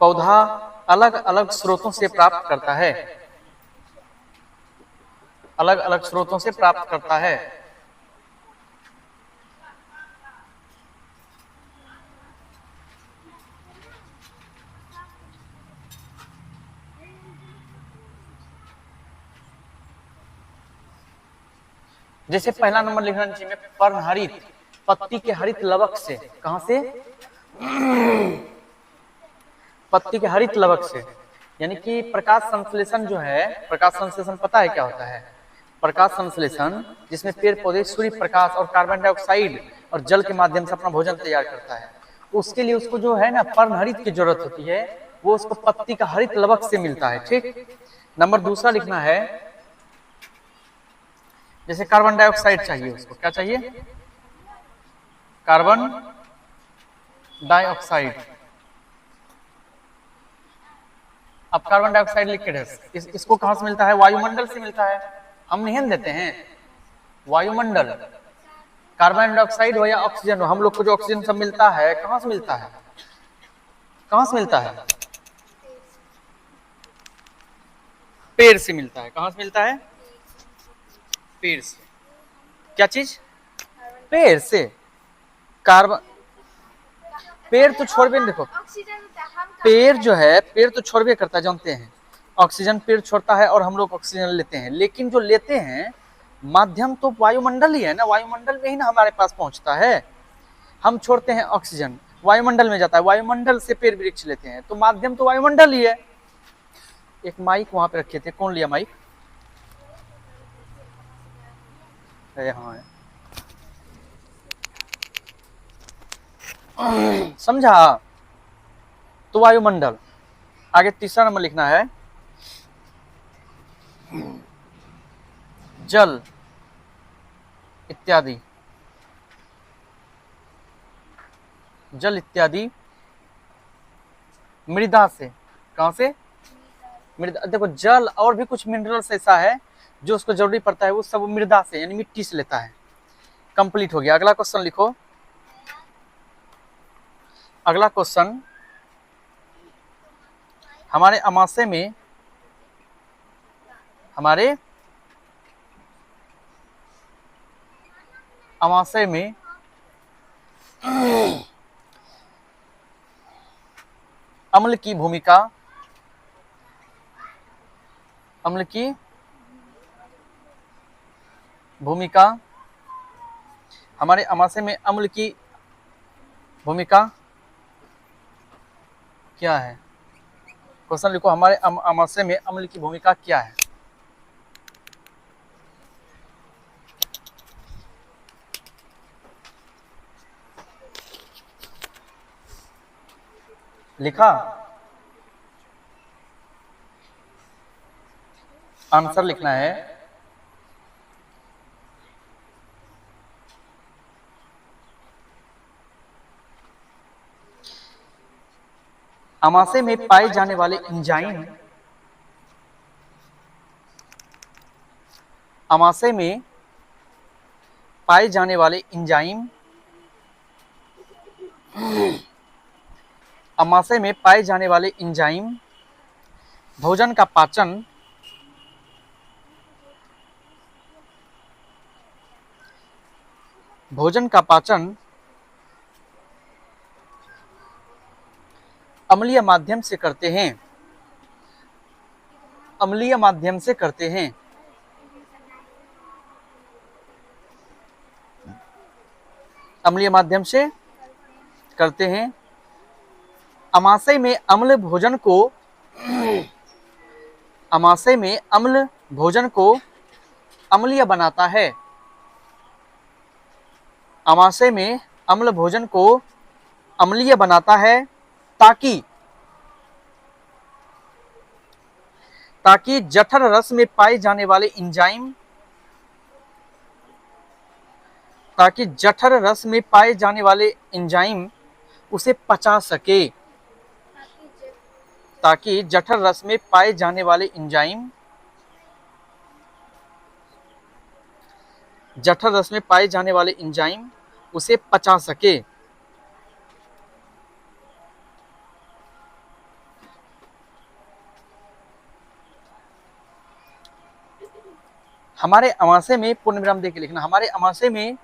पौधा अलग अलग स्रोतों से प्राप्त करता है। अलग अलग स्रोतों से प्राप्त करता है। जैसे पहला नंबर लिखना चाहिए पर्णहरित, पत्ती के हरित लवक से। कहां से? पत्ती के हरित लवक से। यानी कि प्रकाश संश्लेषण जो है, प्रकाश संश्लेषण पता है क्या होता है? प्रकाश संश्लेषण जिसमें पेड़ पौधे सूर्य प्रकाश और कार्बन डाइऑक्साइड और जल के माध्यम से अपना भोजन तैयार करता है, उसके लिए उसको जो है ना पर्णहरित की जरूरत होती है, वो उसको पत्ती का हरित लवक से मिलता है। ठीक। नंबर दूसरा लिखना है, जैसे कार्बन डाइऑक्साइड चाहिए, उसको क्या चाहिए? Carbon dioxide. अब कार्बन डाइऑक्साइड लिक्विड है, इसको कहां से मिलता है? वायुमंडल से मिलता है। हम नहीं देते हैं वायुमंडल। कार्बन डाइऑक्साइड हो या ऑक्सीजन हो, हम लोग को जो ऑक्सीजन सब मिलता है कहां से मिलता है? कहां से मिलता है? पेड़ से मिलता है। कहां से मिलता है? पेड़ से। क्या चीज? पेड़ से। कार्बन, पेड़ तो छोड़बे, देखो पेड़ जो है, पेड़ तो छोड़बे करता है, जानते हैं ऑक्सीजन पेड़ छोड़ता है और हम लोग ऑक्सीजन लेते हैं, लेकिन जो लेते हैं माध्यम तो वायुमंडल ही है ना, वायुमंडल में ही ना हमारे पास पहुंचता है। हम छोड़ते हैं ऑक्सीजन, वायुमंडल में जाता है, वायुमंडल से पेड़ वृक्ष लेते हैं, तो माध्यम तो वायुमंडल ही है। एक माइक वहां पे रखे थे, कौन लिया माइक? यहाँ है। समझा? तो वायुमंडल। आगे तीसरा नंबर लिखना है, जल इत्यादि। जल इत्यादि मृदा से। कहां से? मृदा। देखो जल और भी कुछ मिनरल्स ऐसा है जो उसको जरूरी पड़ता है, वो सब मृदा से यानी मिट्टी से लेता है। कंप्लीट हो गया। अगला क्वेश्चन लिखो। अगला क्वेश्चन, हमारे अमाशय में, हमारे अमाशय में अम्ल की भूमिका, अम्ल की भूमिका, हमारे अमाशय में अम्ल की भूमिका क्या है? क्वेश्चन लिखो, हमारे अमाशय में अम्ल की भूमिका क्या है? लिखा? आंसर लिखना है, अमाशय में पाए जाने वाले एंजाइम, अमाशय में पाए जाने वाले एंजाइम, अमाशय में पाए जाने वाले एंजाइम भोजन का पाचन, भोजन का पाचन अम्लीय माध्यम से करते हैं, अम्लीय माध्यम से करते हैं। अम्लीय माध्यम से करते हैं। अमाशय में अम्ल भोजन को, अमाशय में अम्ल भोजन को अम्लीय बनाता है। अमाशय में अम्ल भोजन को अम्लीय बनाता है, ताकि ताकि जठर रस में पाए जाने वाले एंजाइम ताकि जठर रस में पाए जाने वाले एंजाइम उसे पचा सके। ताकि जठर रस में पाए जाने वाले एंजाइम जठर रस में पाए जाने वाले एंजाइम उसे पचा सके। हमारे अमाशय में, पूर्ण विराम देके लिखना, हमारे अमाशय में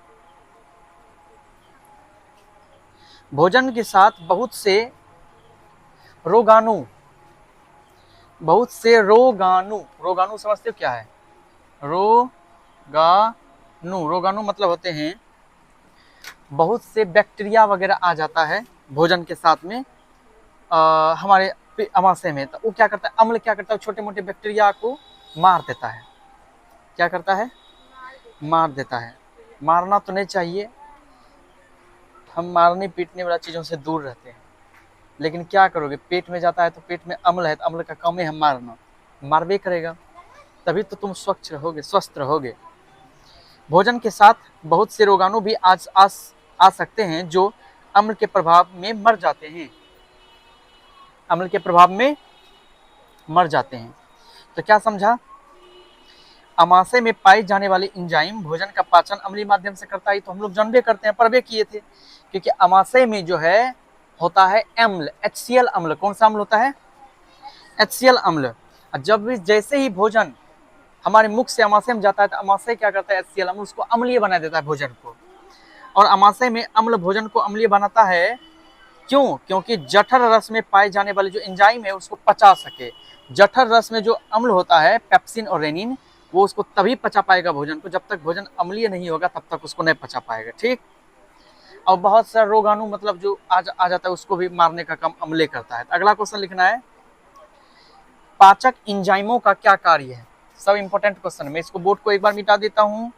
भोजन के साथ बहुत से रोगाणु रोगाणु समझते हो क्या है? रोगाणु मतलब होते हैं बहुत से बैक्टीरिया वगैरह आ जाता है भोजन के साथ में हमारे अमाशय में। तो वो क्या करता है, अम्ल क्या करता है, छोटे मोटे बैक्टीरिया को मार देता है। क्या करता है? मार देता है। मारना तो नहीं चाहिए, हम मारने पीटने वाला चीज़ों से दूर रहते हैं, लेकिन क्या करोगे, पेट में जाता है तो पेट में अम्ल है, तो अम्ल का काम है मारना, मारबे करेगा, तभी तो तुम स्वच्छ रहोगे, स्वस्थ रहोगे। भोजन के साथ बहुत से रोगाणु भी आ सकते हैं जो अम्ल के प्रभाव में मर जाते हैं। अम्ल के प्रभाव में मर जाते हैं। तो क्या समझा? अमाशय में पाए जाने वाले एंजाइम भोजन का पाचन अम्लीय माध्यम से करता है, तो हम लोग जानबे करते हैं, पढ़बे किए थे, क्योंकि अमाशय में जो है होता है अम्ल, HCl अम्ल। कौन सा अम्ल होता है? HCl अम्ल। जब भी जैसे ही भोजन हमारे मुख से अमाशय में जाता है तो अमाशय क्या करता है, HCl अम्ल उसको अम्लीय बना देता है भोजन को। और अमाशय में अम्ल भोजन को अम्लीय बनाता है, क्यों? क्योंकि जठर रस में पाए जाने वाले जो एंजाइम है उसको पचा सके। जठर रस में जो अम्ल होता है पेप्सिन और रेनिन, वो उसको तभी पचा पाएगा भोजन को, जब तक भोजन अम्लीय नहीं होगा तब तक उसको नहीं पचा पाएगा। ठीक। और बहुत सारे रोगाणु मतलब जो आ जाता है उसको भी मारने का काम अम्ल करता है। तो अगला क्वेश्चन लिखना है, पाचक एंजाइमों का क्या कार्य है? सब इंपॉर्टेंट क्वेश्चन। मैं इसको बोर्ड को एक बार मिटा देता हूं,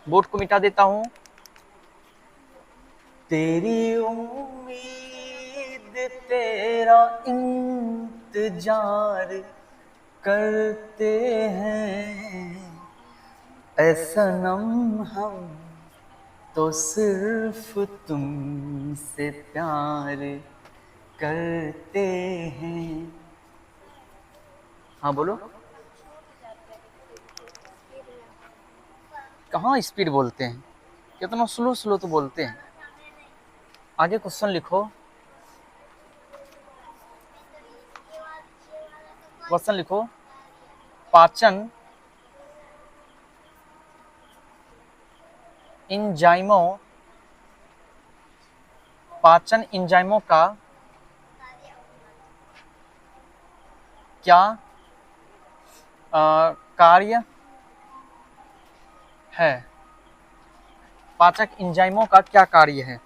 बोर्ड को मिटा देता हूं। तेरी उम्मीद तेरा इंतजार करते हैं ऐ सनम, हम तो सिर्फ तुमसे प्यार करते हैं। हाँ बोलो। कहाँ स्पीड बोलते हैं, कितना स्लो स्लो तो बोलते हैं। आगे क्वेश्चन लिखो, क्वेश्चन लिखो, पाचन एंजाइमों का क्या कार्य है? पाचक एंजाइमों का क्या कार्य है?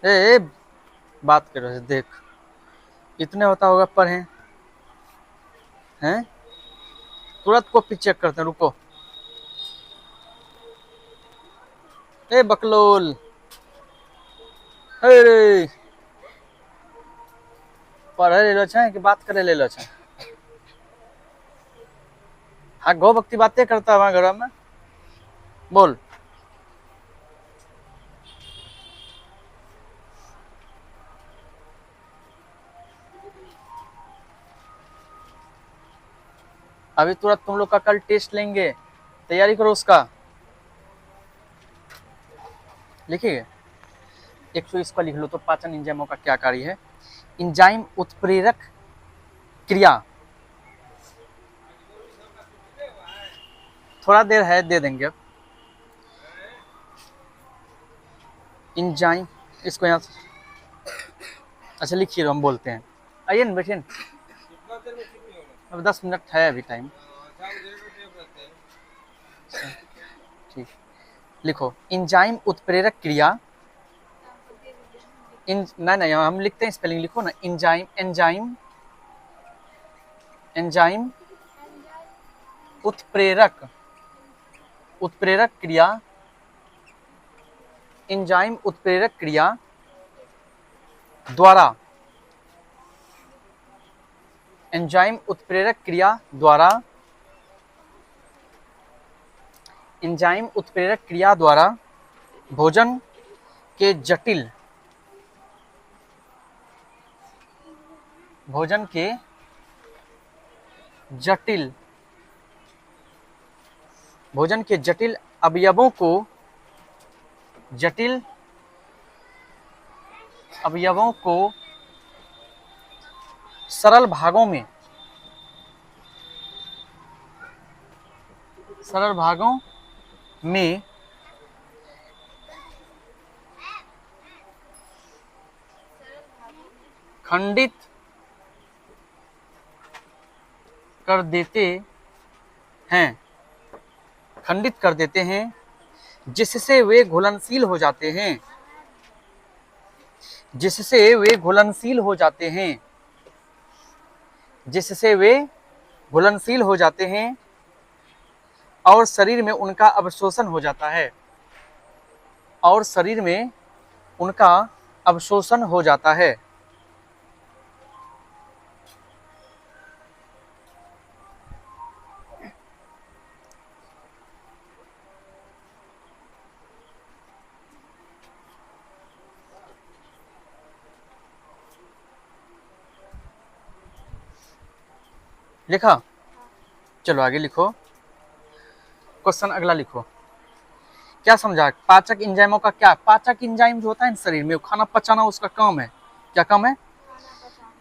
ए बात कर रहे, देख इतने होता होगा, पढ़े हैं, तुरंत कॉपी चेक करते हैं, रुको। ए बकलोल, अरे पढ़े ले लो छे कि बात करे ले लो छे? हाँ गौ भक्ति बातें करता है घर में, बोल। अभी तुरंत तुम लोग का कल टेस्ट लेंगे, तैयारी करो उसका। लिखिए, एक तो इसका लिख लो, तो पाचन एंजाइमों का क्या कार्य है? एंजाइम उत्प्रेरक क्रिया, थोड़ा देर है, दे देंगे अब। एंजाइम, इसको यहाँ से, अच्छा लिखिए, हम बोलते हैं। आइए ना, बैठिए। अब 10 मिनट है अभी टाइम। ठीक, लिखो, एंजाइम उत्प्रेरक क्रिया। नहीं हम लिखते हैं, स्पेलिंग लिखो ना। एंजाइम उत्प्रेरक क्रिया, एंजाइम उत्प्रेरक क्रिया द्वारा, एंजाइम उत्प्रेरक क्रिया द्वारा, एंजाइम उत्प्रेरक क्रिया द्वारा भोजन के जटिल, भोजन के जटिल, भोजन के जटिल अवयवों को, जटिल अवयवों को सरल भागों में, सरल भागों में खंडित कर देते हैं, खंडित कर देते हैं, जिससे वे घुलनशील हो जाते हैं, जिससे वे घुलनशील हो जाते हैं, जिससे वे घुलनशील हो जाते हैं और शरीर में उनका अवशोषण हो जाता है, और शरीर में उनका अवशोषण हो जाता है। लिखा? चलो आगे लिखो, क्वेश्चन अगला लिखो। क्या समझा? पाचक एंजाइमों का क्या, पाचक एंजाइम जो होता है शरीर में, खाना पचाना उसका काम है। क्या काम है?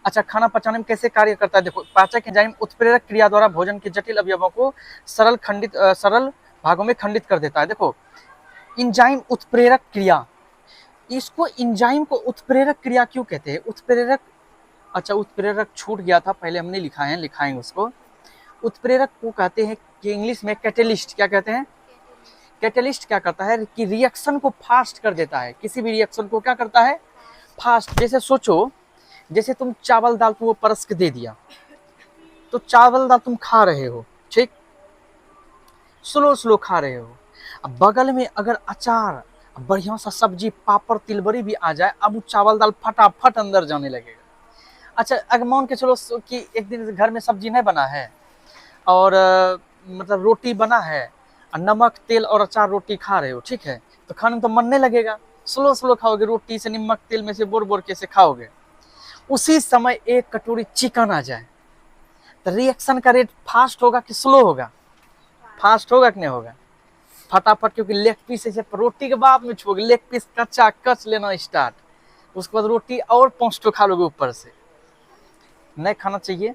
अच्छा, खाना पचाने में कैसे कार्य करता है? देखो, पाचक एंजाइम उत्प्रेरक क्रिया द्वारा भोजन के जटिल अवयवों को सरल भागों में खंडित कर देता है। देखो, एंजाइम उत्प्रेरक क्रिया, इसको एंजाइम को उत्प्रेरक क्रिया क्यों कहते हैं? उत्प्रेरक, अच्छा उत्प्रेरक छूट गया था, पहले हमने लिखा है, लिखाएंगे उसको। उत्प्रेरक को कहते हैं कि इंग्लिश में कैटेलिस्ट। क्या कहते हैं? कैटेलिस्ट क्या करता है कि रिएक्शन को फास्ट कर देता है, किसी भी रिएक्शन को क्या करता है? फास्ट। जैसे सोचो, जैसे तुम चावल दाल को परस के दे दिया, तो चावल दाल तुम खा रहे हो, ठीक, स्लो स्लो खा रहे हो। अब बगल में अगर अचार, बढ़िया सा सब्जी, पापड़, तिलबरी भी आ जाए, अब वो चावल दाल फटाफट अंदर जाने लगेगा। अच्छा, अगर मान के चलो कि एक दिन घर में सब्जी नहीं बना है और मतलब रोटी बना है, नमक तेल और अचार रोटी खा रहे हो, ठीक है, तो खाने में तो मन नहीं लगेगा, स्लो स्लो खाओगे, रोटी से नमक तेल में से बोर बोर कैसे खाओगे। उसी समय एक कटोरी चिकन आ जाए, तो रिएक्शन का रेट फास्ट होगा कि स्लो होगा? फास्ट होगा कि नहीं होगा? फटाफट, क्योंकि लेग पीस ऐसे रोटी के बाद में छोड़ोगे, लेग पीस कच्चा कच लेना स्टार्ट, उसके बाद रोटी और 5 टो खा लोगे ऊपर से। नहीं खाना चाहिए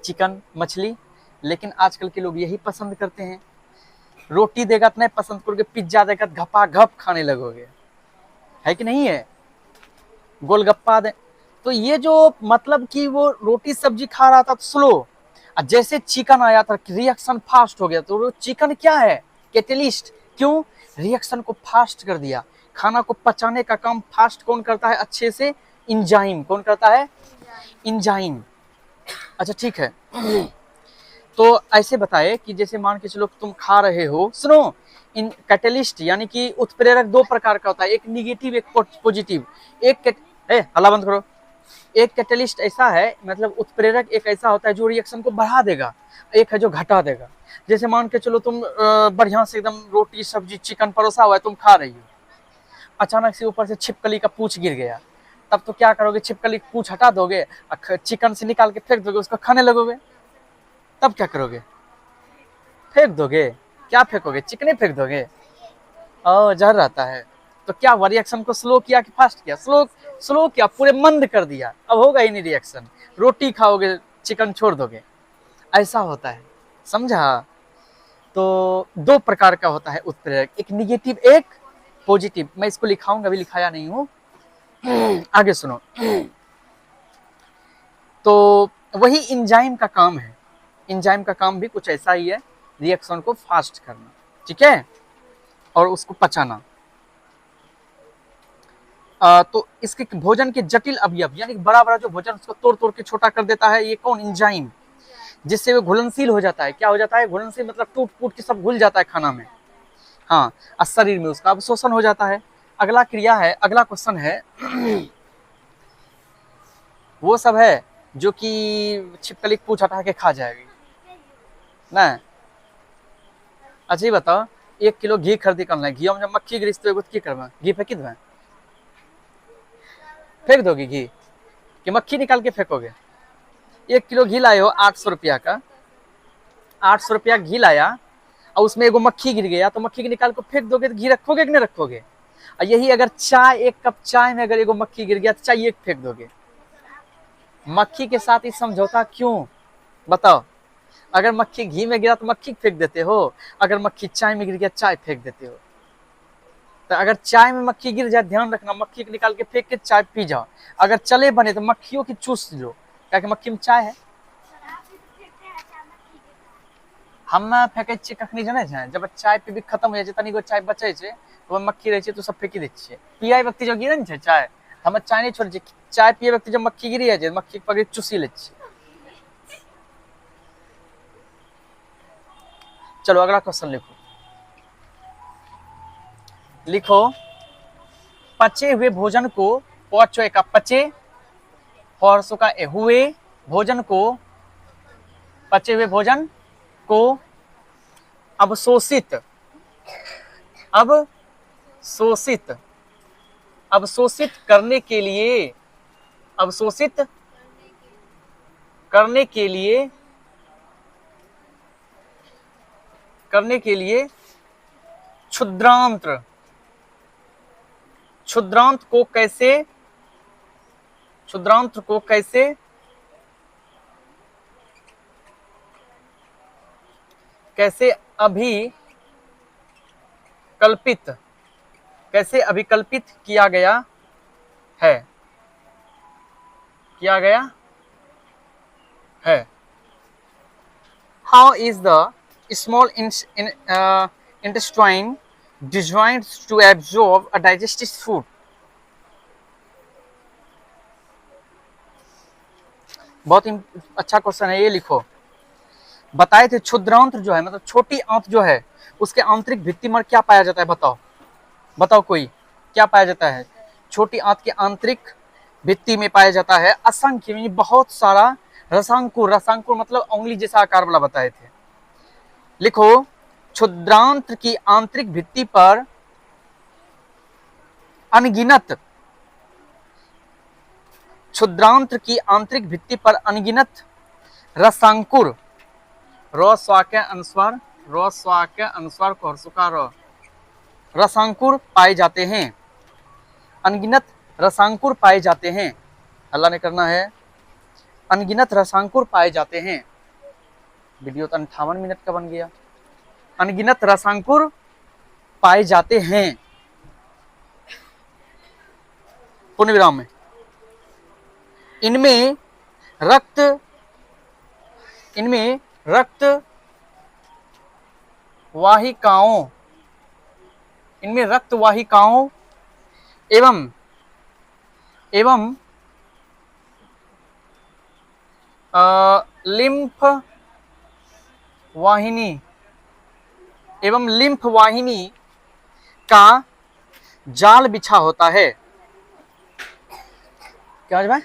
चिकन मछली, लेकिन आजकल के लोग यही पसंद करते हैं। रोटी देगा तो नहीं पसंद करोगे, पिज्जा देगा तो घपा घप खाने लगोगे, है कि नहीं है? गोलगप्पा दे, तो ये जो मतलब कि वो रोटी सब्जी खा रहा था तो स्लो, और जैसे चिकन आया था रिएक्शन फास्ट हो गया। तो वो चिकन क्या है? कैटेलिस्ट। क्यों? रिएक्शन को फास्ट कर दिया। खाना को पचाने का काम फास्ट कौन करता है अच्छे से? एंजाइम। कौन करता है? एंजाइम। अच्छा ठीक है, तो ऐसे बताए कि जैसे मान के चलो तुम खा रहे हो, सुनो, इन कैटेलिस्ट यानी कि उत्प्रेरक 2 प्रकार का होता है, एक निगेटिव एक पॉजिटिव। एक हल्ला बंद करो। एक कैटेलिस्ट ऐसा है, मतलब उत्प्रेरक एक ऐसा होता है जो रिएक्शन को बढ़ा देगा, एक है जो घटा देगा। जैसे मान के चलो तुम बढ़िया से एकदम रोटी सब्जी चिकन परोसा हुआ है, तुम खा रही हो, अचानक से ऊपर से छिपकली का पूंछ गिर गया, तब तो क्या करोगे? छिपकली पूंछ हटा दोगे, चिकन से निकाल के फेंक दोगे, उसको खाने लगोगे। तब क्या करोगे? फेंक दोगे। क्या फेंकोगे? चिकने फेंक दोगे। और जहर रहता है। तो क्या हुआ? रिएक्शन को स्लो किया कि फास्ट किया? स्लो किया, पूरे मंद कर दिया, अब होगा ही नहीं रिएक्शन। रोटी खाओगे, चिकन छोड़ दोगे, ऐसा होता है, समझा? तो 2 प्रकार का होता है उत्प्रेरक, एक निगेटिव एक पॉजिटिव। मैं इसको लिखाऊंगा, अभी लिखाया नहीं हूं, आगे सुनो। तो वही एंजाइम का काम है, एंजाइम का काम भी कुछ ऐसा ही है, रिएक्शन को फास्ट करना, ठीक है, और उसको पचाना। तो इसके भोजन के जटिल अवयव यानी बड़ा बड़ा जो भोजन उसको तोड़ तोड़ के छोटा कर देता है, ये कौन? एंजाइम, जिससे वो घुलनशील हो जाता है। क्या हो जाता है? घुलनशील, मतलब टूट फूट के सब घुल जाता है खाना में, हाँ, और शरीर में उसका अवशोषण हो जाता है। अगला क्रिया है, अगला क्वेश्चन है वो सब है जो कि छिपकली की पूंछ हटा के खा जाएगी ना। अच्छा ये बताओ, 1 किलो घी खरीदी करना है, घी में जब मक्खी गिरी तो की करवा घी फेंकी दें, फेंक दोगे घी कि मक्खी निकाल के फेंकोगे? 1 किलो घी लाए हो 800 रुपया का, 800 रुपया घी लाया और उसमें एगो मक्खी गिर गया तो मक्खी के निकाल को फेंक दोगे तो घी रखोगे कि नहीं रखोगे? और यही अगर चाय, 1 कप चाय में अगर एगो मक्खी गिर गया तो चाय एक फेंक दोगे। मक्खी के साथ ही समझौता क्यों बताओ? अगर मक्खी घी में गिरा तो मक्खी फेंक देते हो, अगर मक्खी चाय में गिर गया चाय फेंक देते हो। तो अगर चाय में मक्खी गिर जाए, ध्यान रखना, मक्खी को निकाल के फेंक के चाय पी जाओ। अगर चले बने तो मक्खियों की चूस लो, क्या कि मक्खी में चाय है। हम फेंकै छियै कखनी जानै छै, जब चाय पीबी खत्म हो जाइ छै, तनिगो चाय बचे छै तो मक्खी रहे छै तो सब फेंकी दै छियै। पियाई व्यक्ति जो गिरे छै चाय, हम चाय नहीं छोड़े छियै, चाय पिए व्यक्ति जब मक्खी गिरी है मक्खी पकड़ चूसी ले छियै। चलो अगला क्वेश्चन लिखो। लिखो, पचे हुए भोजन को, पचे का पचे, हॉर्स का हुए भोजन को, पचे हुए भोजन को अवशोषित, अवशोषित, अवशोषित करने के लिए, अवशोषित करने के लिए, करने के लिए क्षुद्रांत्र, क्षुद्रांत को कैसे, क्षुद्रांत को कैसे कैसे अभिकल्पित, कैसे अभिकल्पित किया गया है, किया गया है। How is the small intestine designed to absorb a digested food? बहुत अच्छा क्वेश्चन है ये। लिखो, बताए थे क्षुद्रांत्र जो है मतलब छोटी आंत जो है उसके आंतरिक भित्ति में क्या पाया जाता है? बताओ, बताओ कोई, क्या पाया जाता है? छोटी आंत के आंतरिक भित्ति में पाया जाता है असंख्य, यानी बहुत सारा रसांकुर, रसांकुर मतलब उंगली जैसा आकार वाला बताए थे। लिखो, क्षुद्रांत्र की आंतरिक भित्ति पर अनगिनत, क्षुद्रांत्र की आंतरिक भित्ति पर अनगिनत रसांकुर, रस्वाक्य अनुस्वार, रस्वाक्य अनुस्वार को हर्षुकार, रसांकुर पाए जाते हैं, अनगिनत रसांकुर पाए जाते हैं। अल्लाह ने करना है, अनगिनत रसांकुर पाए जाते हैं। वीडियो तो 58 मिनट का बन गया। अनगिनत रसांकुर पाए जाते हैं, पूर्ण विराम में। इनमें रक्त, इनमें रक्त वाहिकाओं, इनमें रक्त वाहिकाओं एवं लिम्फ वाहिनी, एवं लिम्फ वाहिनी का जाल बिछा होता है। क्या भाई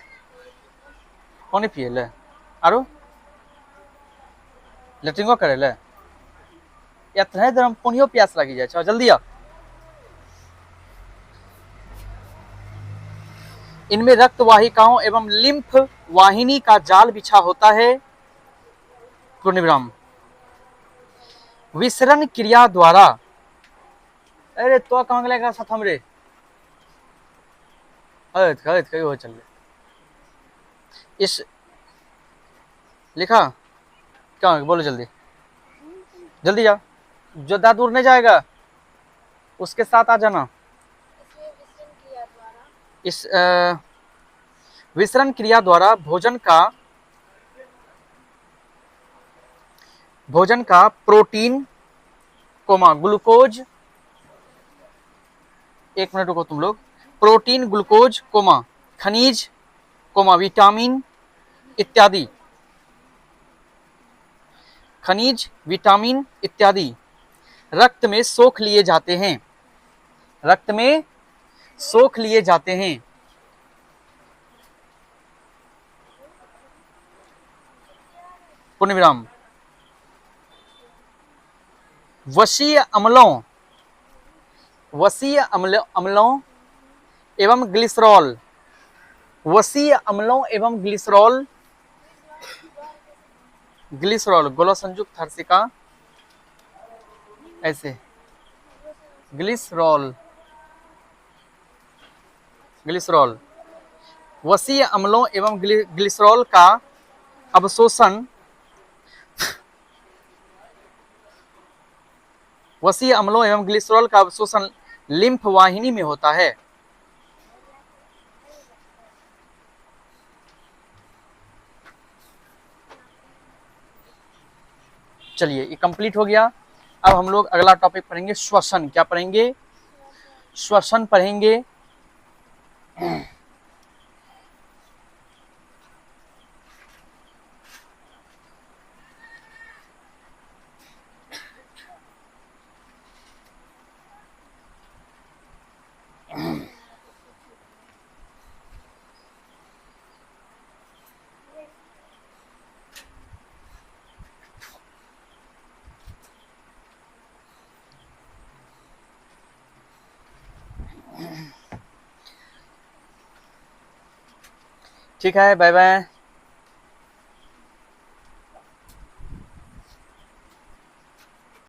पानी पिए ले, आरो लेट्रिंगो करे ले, या तो देर में पानियो प्यास लगी जाए, जल्दी आ। इनमें रक्त वाहिकाओं एवं लिम्फ वाहिनी का जाल बिछा होता है, पूर्ण विराम। विसरण क्रिया द्वारा, अरे तो कहाँ गया साथ हमरे, कहीं हो चल गए। इस लिखा क्या बोलो, जल्दी जल्दी जाओ, जो दाद दूर नहीं जाएगा उसके साथ आ जाना। इस विसरण क्रिया द्वारा भोजन का प्रोटीन कोमा ग्लूकोज, 1 मिनट रुको तुम लोग, प्रोटीन ग्लूकोज कोमा खनिज कोमा विटामिन इत्यादि, खनिज विटामिन इत्यादि रक्त में सोख लिए जाते हैं, रक्त में सोख लिए जाते हैं। पूर्ण विराम। वशीय अम्लों, वसीय अम्लों एवं ग्लिसरॉल, वसीय अम्लों एवं ग्लिसरॉल, ग्लिसरॉल गोला संयुक्त हर्षिका ऐसे, ग्लिसरॉल, ग्लिसरॉल, वसीय अम्लों एवं ग्लिसरॉल का अवशोषण, वसीय अम्लों एवं ग्लिसरॉल का अवशोषण लिम्फ वाहिनी में होता है। चलिए ये कंप्लीट हो गया। अब हम लोग अगला टॉपिक पढ़ेंगे श्वसन। क्या पढ़ेंगे? श्वसन पढ़ेंगे। ठीक है, बाय बाय।